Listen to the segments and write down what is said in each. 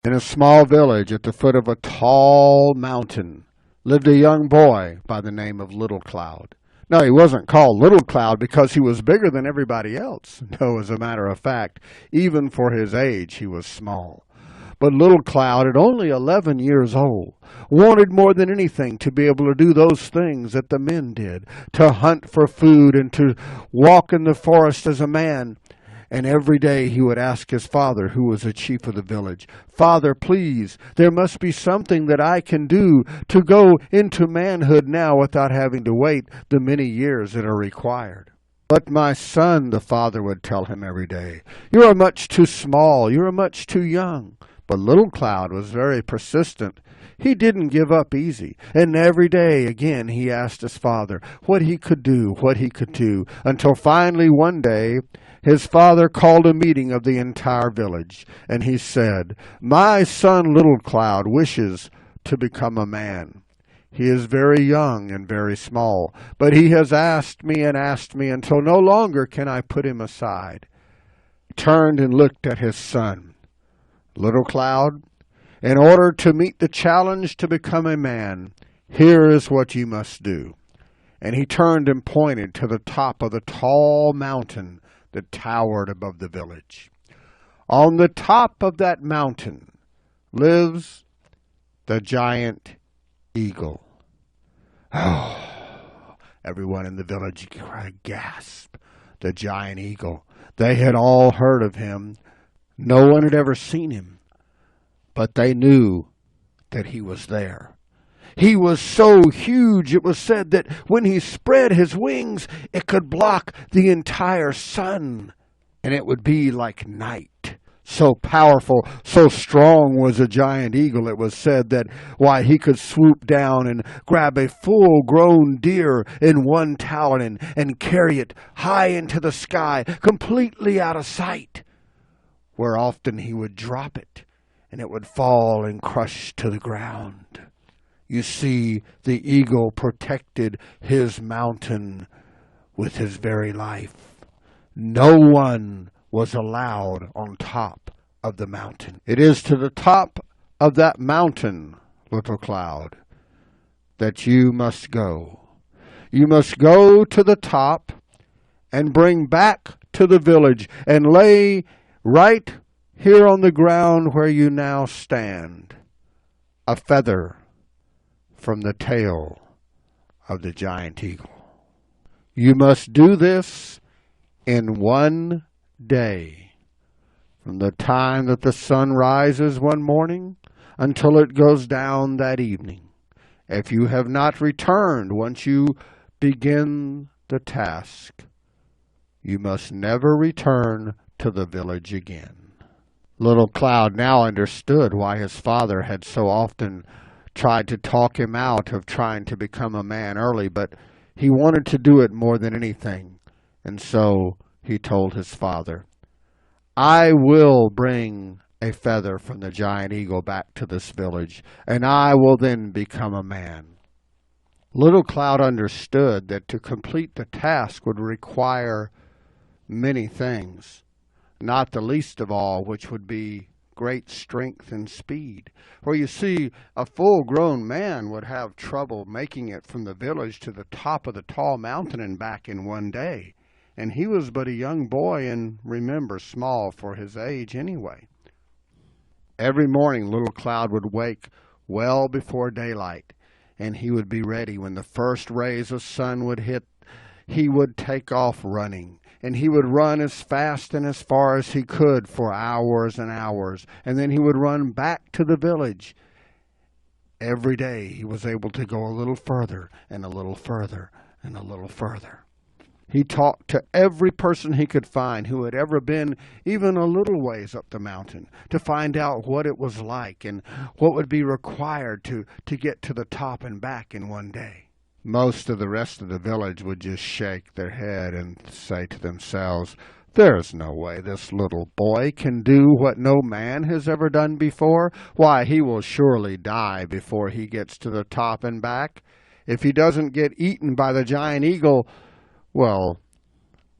In a small village at the foot of a tall mountain lived a young boy by the name of Little Cloud. No, he wasn't called Little Cloud because he was bigger than everybody else. No, as a matter of fact, even for his age, he was small. But Little Cloud, at only 11 years old, wanted more than anything to be able to do those things that the men did, to hunt for food and to walk in the forest as a man. And every day he would ask his father, who was the chief of the village, "Father, please, there must be something that I can do to go into manhood now without having to wait the many years that are required." "But my son," the father would tell him every day, "you are much too small, you are much too young." But Little Cloud was very persistent. He didn't give up easy. And every day, again, he asked his father what he could do, until finally one day his father called a meeting of the entire village. And he said, "My son Little Cloud wishes to become a man. He is very young and very small, but he has asked me until no longer can I put him aside." He turned and looked at his son. "Little Cloud, in order to meet the challenge to become a man, here is what you must do." And he turned and pointed to the top of the tall mountain that towered above the village. On the top of that mountain lives the giant eagle. Oh, everyone in the village gasped. The giant eagle. They had all heard of him. No one had ever seen him, but they knew that he was there. He was so huge, it was said that when he spread his wings, it could block the entire sun, and it would be like night. So powerful, so strong was a giant eagle, it was said that he could swoop down and grab a full-grown deer in one talon and carry it high into the sky, completely out of sight, where often he would drop it, and it would fall and crush to the ground. You see, the eagle protected his mountain with his very life. No one was allowed on top of the mountain. It is to the top of that mountain, Little Cloud, that you must go. You must go to the top and bring back to the village and lay right here on the ground where you now stand a feather from the tail of the giant eagle. You must do this in one day, from the time that the sun rises one morning until it goes down that evening. If you have not returned once you begin the task, you must never return to the village again." Little Cloud now understood why his father had so often tried to talk him out of trying to become a man early, but he wanted to do it more than anything. And so he told his father, "I will bring a feather from the giant eagle back to this village, and I will then become a man." Little Cloud understood that to complete the task would require many things, not the least of all which would be great strength and speed. For you see, a full-grown man would have trouble making it from the village to the top of the tall mountain and back in one day. And he was but a young boy, and remember, small for his age anyway. Every morning Little Cloud would wake well before daylight, and he would be ready when the first rays of sun would hit. He would take off running, and he would run as fast and as far as he could for hours and hours, and then he would run back to the village. Every day he was able to go a little further and a little further and a little further. He talked to every person he could find who had ever been even a little ways up the mountain to find out what it was like and what would be required to get to the top and back in one day. Most of the rest of the village would just shake their head and say to themselves, "There's no way this little boy can do what no man has ever done before. Why, he will surely die before he gets to the top and back. If he doesn't get eaten by the giant eagle, well,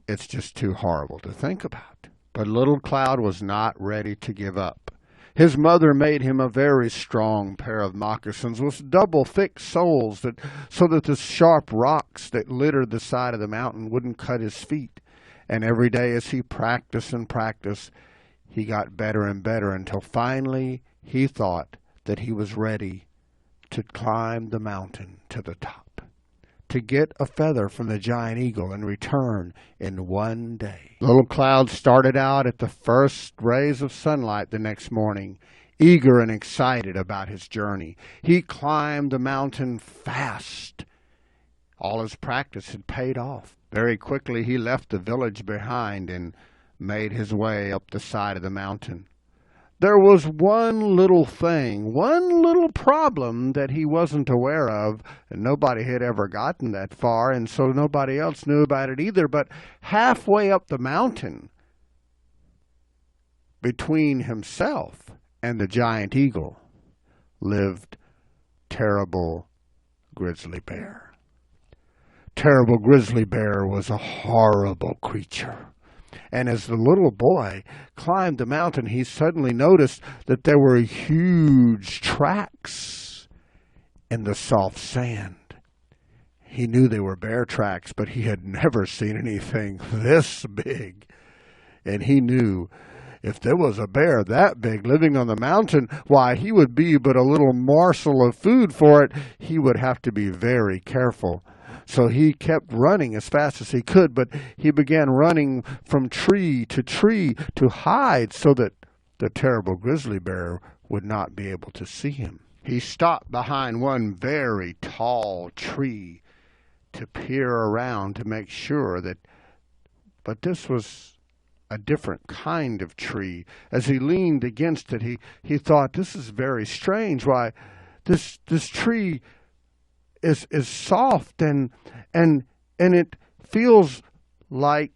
it's just too horrible to think about." But Little Cloud was not ready to give up. His mother made him a very strong pair of moccasins with double thick soles so that the sharp rocks that littered the side of the mountain wouldn't cut his feet. And every day as he practiced and practiced, he got better and better until finally he thought that he was ready to climb the mountain to the top, to get a feather from the giant eagle and return in one day. Little Cloud started out at the first rays of sunlight the next morning, eager and excited about his journey. He climbed the mountain fast. All his practice had paid off. Very quickly he left the village behind and made his way up the side of the mountain. There was one little thing, one little problem that he wasn't aware of, and nobody had ever gotten that far, and so nobody else knew about it either. But halfway up the mountain, between himself and the giant eagle, lived Terrible Grizzly Bear. Terrible Grizzly Bear was a horrible creature. And as the little boy climbed the mountain, he suddenly noticed that there were huge tracks in the soft sand. He knew they were bear tracks, but he had never seen anything this big. And he knew if there was a bear that big living on the mountain, why, he would be but a little morsel of food for it. He would have to be very careful. So he kept running as fast as he could, but he began running from tree to hide so that the terrible grizzly bear would not be able to see him. He stopped behind one very tall tree to peer around to make sure but this was a different kind of tree. As he leaned against it, he thought, this is very strange. Why, this tree is soft and it feels like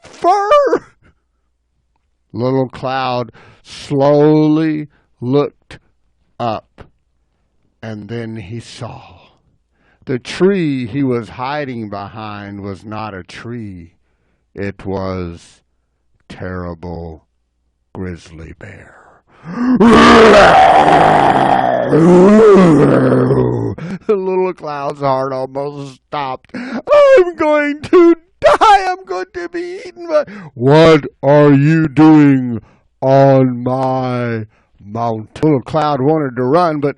fur. Little Cloud slowly looked up, and then he saw the tree he was hiding behind was not a tree. It was Terrible Grizzly Bear. Little Cloud's heart almost stopped. I'm going to die. I'm going to be eaten. What are you doing on my mountain? Little Cloud wanted to run, but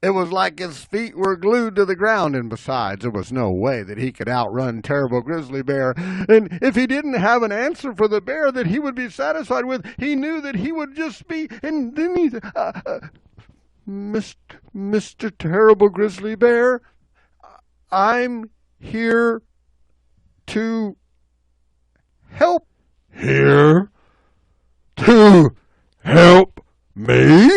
it was like his feet were glued to the ground, and besides, there was no way that he could outrun Terrible Grizzly Bear. And if he didn't have an answer for the bear that he would be satisfied with, he knew that he would just be, and then he Mr. Terrible Grizzly Bear, I'm here to help. Here to help me?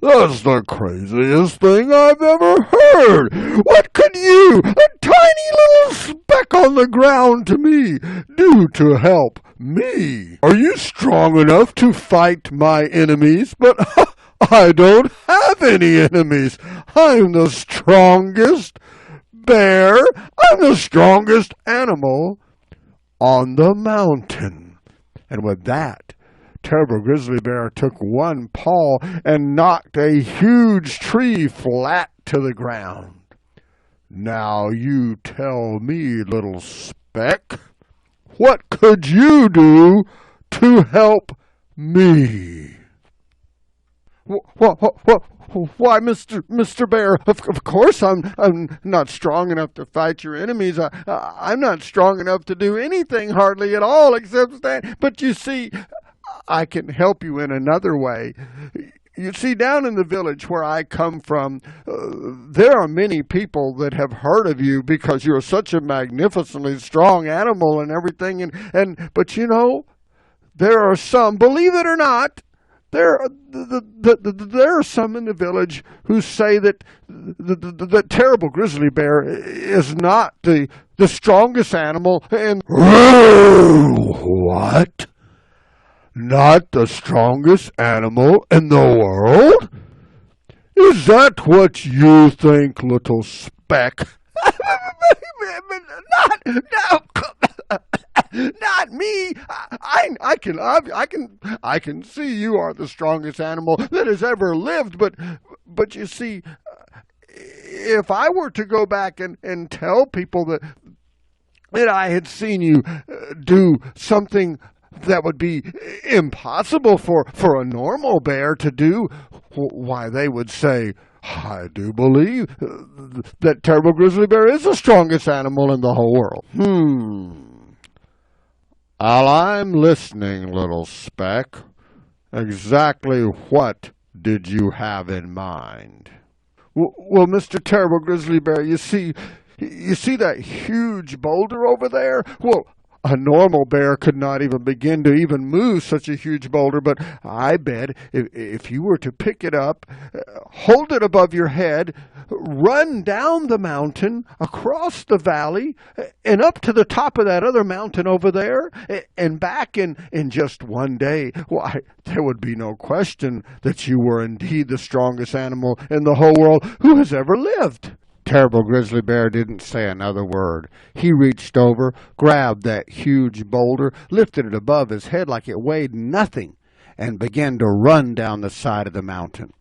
That's the craziest thing I've ever heard. What could you, a tiny little speck on the ground to me, do to help me? Are you strong enough to fight my enemies? But I don't have any enemies. I'm the strongest bear. I'm the strongest animal on the mountain. And with that, Terrible Grizzly Bear took one paw and knocked a huge tree flat to the ground. Now you tell me, little speck, what could you do to help me? Why, Mr. Bear, of course I'm not strong enough to fight your enemies. I'm not strong enough to do anything hardly at all except stand. But you see, I can help you in another way. You see, down in the village where I come from, there are many people that have heard of you because you're such a magnificently strong animal and everything. But you know, there are some, believe it or not, there are some in the village who say that the Terrible Grizzly Bear is not the strongest animal. And what? Not the strongest animal in the world? Is that what you think, little speck? No, not me. I can see you are the strongest animal that has ever lived, but you see, if I were to go back and tell people that I had seen you do something that would be impossible for a normal bear to do, why, they would say, I do believe that Terrible Grizzly Bear is the strongest animal in the whole world. Well, I'm listening, little speck. Exactly what did you have in mind? Well, Mr. Terrible Grizzly Bear, you see that huge boulder over there? Well, a normal bear could not even begin to even move such a huge boulder, but I bet if you were to pick it up, hold it above your head, run down the mountain, across the valley, and up to the top of that other mountain over there, and back in just one day, why, there would be no question that you were indeed the strongest animal in the whole world who has ever lived. Terrible Grizzly Bear didn't say another word. He reached over, grabbed that huge boulder, lifted it above his head like it weighed nothing, and began to run down the side of the mountain.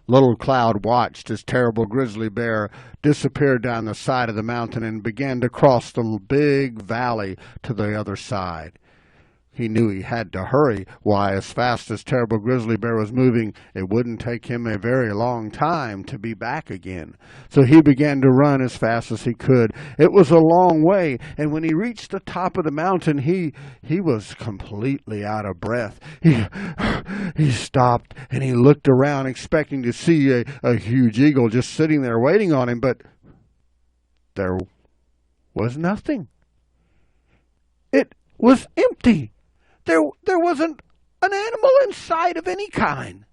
Little Cloud watched as Terrible Grizzly Bear disappeared down the side of the mountain and began to cross the big valley to the other side. He knew he had to hurry. Why, as fast as Terrible Grizzly Bear was moving, it wouldn't take him a very long time to be back again. So he began to run as fast as he could. It was a long way, and when he reached the top of the mountain, he was completely out of breath. He stopped, and he looked around, expecting to see a huge eagle just sitting there waiting on him, but there was nothing. It was empty. There wasn't an animal in sight of any kind.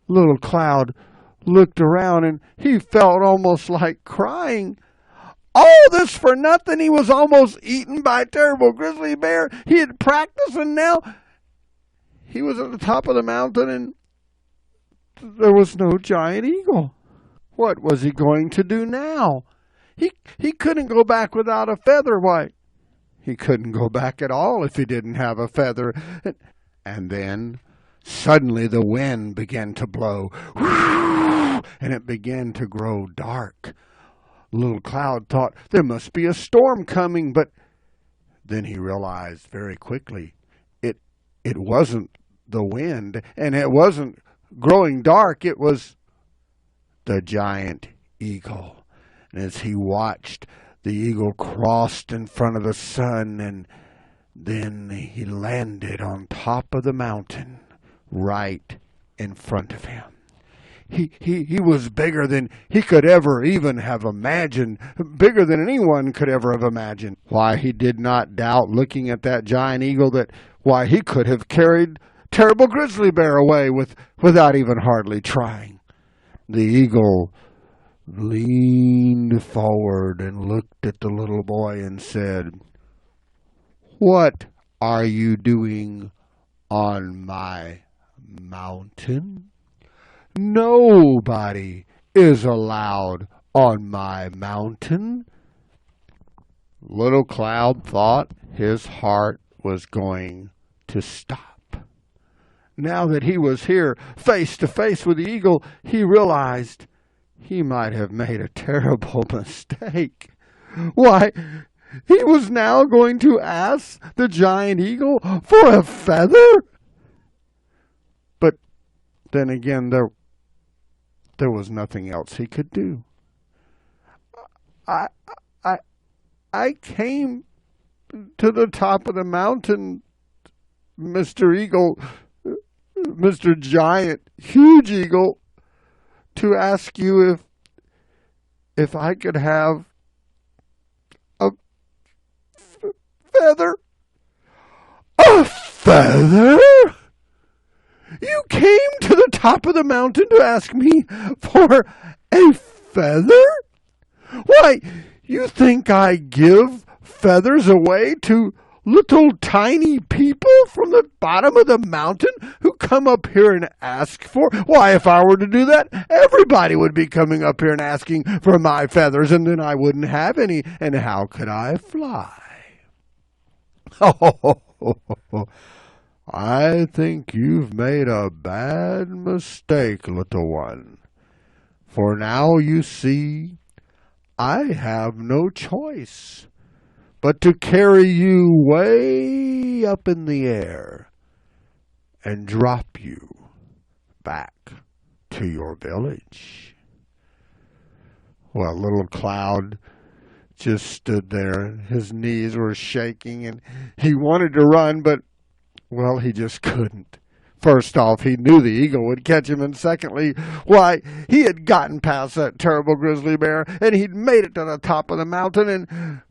Little Cloud looked around and he felt almost like crying. All this for nothing. He was almost eaten by Terrible Grizzly Bear. He had practiced and now he was at the top of the mountain and there was no giant eagle. What was he going to do now? He couldn't go back without a feather. Why, he couldn't go back at all if he didn't have a feather. And then suddenly the wind began to blow, and it began to grow dark. Little Cloud thought there must be a storm coming, but then he realized very quickly it wasn't the wind, and it wasn't growing dark. It was the giant eagle. And as he watched, the eagle crossed in front of the sun, and then he landed on top of the mountain, right in front of him. He was bigger than he could ever even have imagined, bigger than anyone could ever have imagined. Why, he did not doubt, looking at that giant eagle, that why, he could have carried Terrible Grizzly Bear away without even hardly trying. The eagle leaned forward and looked at the little boy and said, "What are you doing on my mountain? Nobody is allowed on my mountain." Little Cloud thought his heart was going to stop. Now that he was here face to face with the eagle, he realized he might have made a terrible mistake. Why, he was now going to ask the giant eagle for a feather? But then again, there was nothing else he could do. I came to the top of the mountain, Mr. Eagle, Mr. Giant, huge eagle, to ask you if I could have a feather. A feather? You came to the top of the mountain to ask me for a feather? Why, you think I give feathers away to little tiny people from the bottom of the mountain who come up here and ask for? Why, if I were to do that, everybody would be coming up here and asking for my feathers, and then I wouldn't have any, and how could I fly? Oh, I think you've made a bad mistake, little one. For now, you see, I have no choice but to carry you way up in the air and drop you back to your village. Well, little Cloud just stood there. His knees were shaking, and he wanted to run, but, well, he just couldn't. First off, he knew the eagle would catch him, and secondly, why, he had gotten past that terrible grizzly bear, and he'd made it to the top of the mountain, and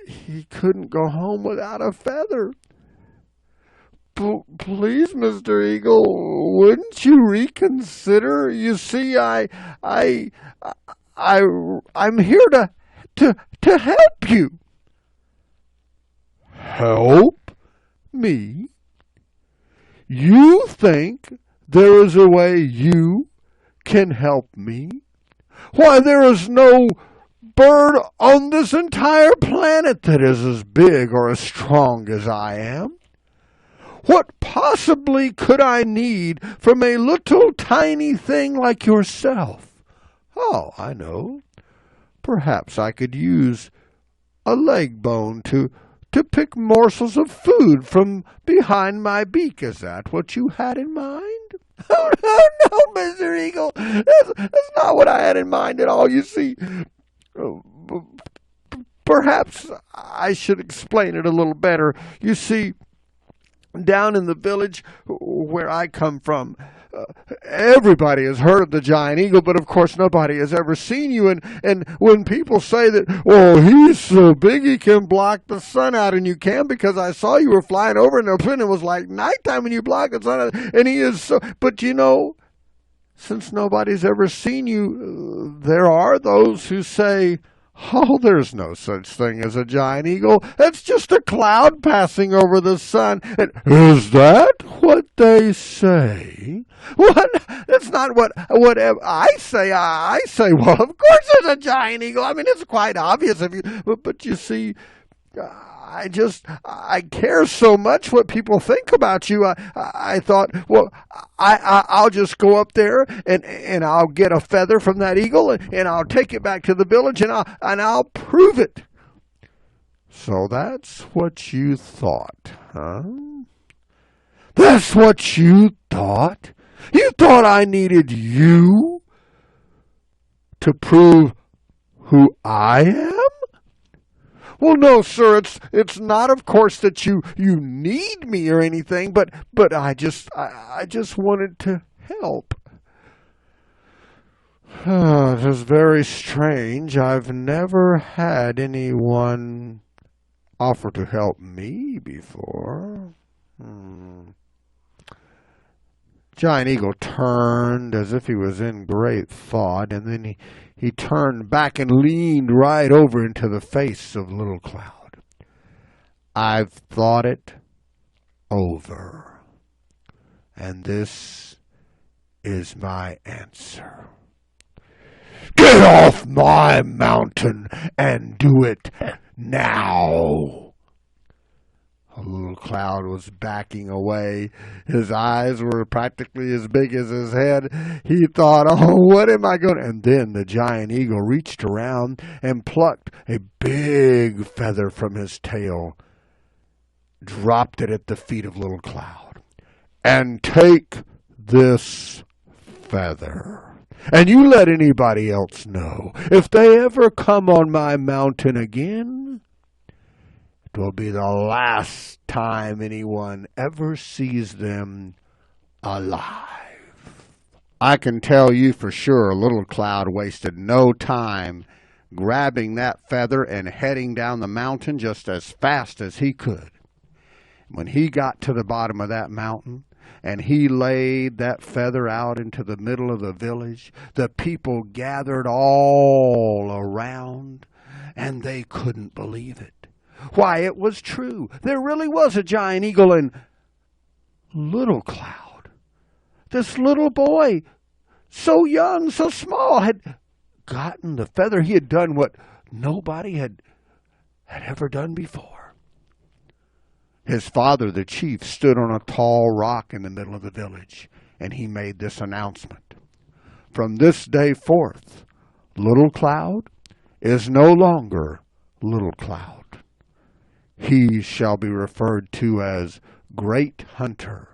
he couldn't go home without a feather. Please, Mr. Eagle, wouldn't you reconsider? You see, I'm here to help you. Help me? You think there is a way you can help me? Why, there is no bird on this entire planet that is as big or as strong as I am. What possibly could I need from a little tiny thing like yourself? Oh, I know. Perhaps I could use a leg bone to pick morsels of food from behind my beak. Is that what you had in mind? Oh, no, Mr. Eagle. That's not what I had in mind at all. You see, perhaps I should explain it a little better. You see, down in the village where I come from, everybody has heard of the giant eagle, but of course nobody has ever seen you. And when people say that, oh, he's so big he can block the sun out, and you can, because I saw you were flying over and it was like nighttime when you blocked the sun out, and he is so, but you know, since nobody's ever seen you, there are those who say, oh, there's no such thing as a giant eagle. It's just a cloud passing over the sun. And is that what they say? What? That's not what I say. I say, well, of course there's a giant eagle. I mean, it's quite obvious. But you see, I care so much what people think about you. I thought, well, I'll just go up there and I'll get a feather from that eagle and I'll take it back to the village and I'll prove it. So that's what you thought, huh? That's what you thought? You thought I needed you to prove who I am? Well, no, sir, it's not, of course, that you need me or anything, but I just wanted to help. It is very strange. I've never had anyone offer to help me before. Giant Eagle turned as if he was in great thought, and then he turned back and leaned right over into the face of Little Cloud. I've thought it over, and this is my answer. Get off my mountain and do it now. Little Cloud was backing away. His eyes were practically as big as his head. He thought, oh, what am I going to... And then the giant eagle reached around and plucked a big feather from his tail, dropped it at the feet of Little Cloud. And take this feather, and you let anybody else know. If they ever come on my mountain again, it will be the last time anyone ever sees them alive. I can tell you for sure Little Cloud wasted no time grabbing that feather and heading down the mountain just as fast as he could. When he got to the bottom of that mountain and he laid that feather out into the middle of the village, the people gathered all around and they couldn't believe it. Why, it was true. There really was a giant eagle, and Little Cloud, this little boy, so young, so small, had gotten the feather. He had done what nobody had ever done before. His father, the chief, stood on a tall rock in the middle of the village, and he made this announcement. From this day forth, Little Cloud is no longer Little Cloud. He shall be referred to as Great Hunter,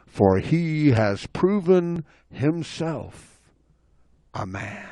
for he has proven himself a man.